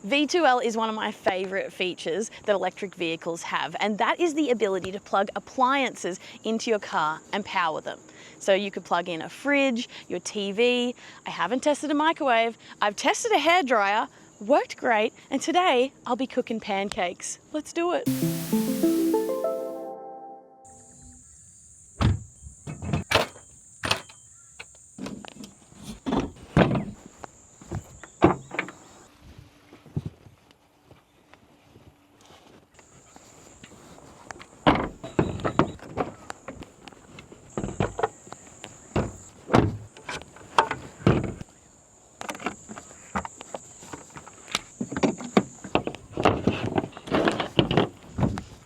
V2L is one of my favorite features that electric vehicles have, and that is the ability to plug appliances into your car and power them. So you could plug in a fridge, your TV. I haven't tested a microwave. I've tested a hairdryer, worked great, and today I'll be cooking pancakes. Let's do it.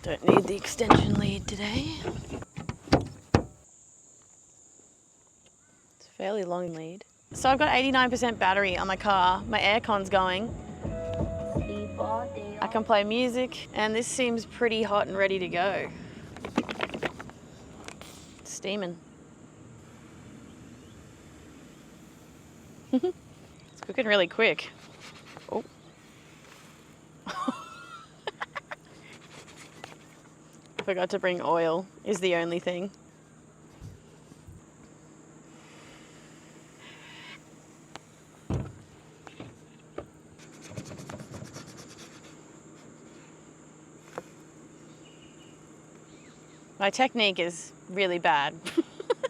Don't need the extension lead today. It's a fairly long lead. So I've got 89% battery on my car. My aircon's going. I can play music, and this seems pretty hot and ready to go. It's steaming. It's cooking really quick. Oh. Forgot to bring oil, is the only thing. My technique is really bad.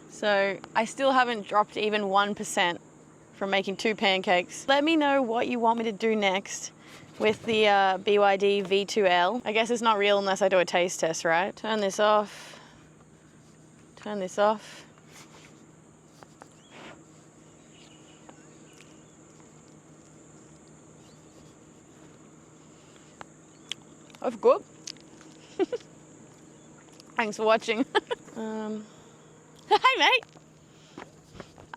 So I still haven't dropped even 1% from making 2 pancakes. Let me know what you want me to do next with the BYD V2L. I guess it's not real unless I do a taste test, right? Turn this off. Turn this off. That's good. Thanks for watching. Hey mate,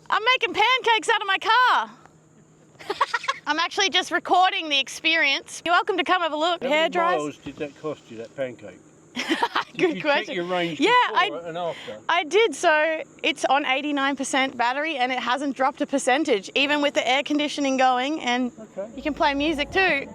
I'm making pancakes out of my car. I'm actually just recording the experience. You're welcome to come have a look. How many miles did that cost you, that pancake? Good question. Check your range yeah, before and after? I did. So it's on 89% battery and it hasn't dropped a percentage, even with the air conditioning going, and you can play music too.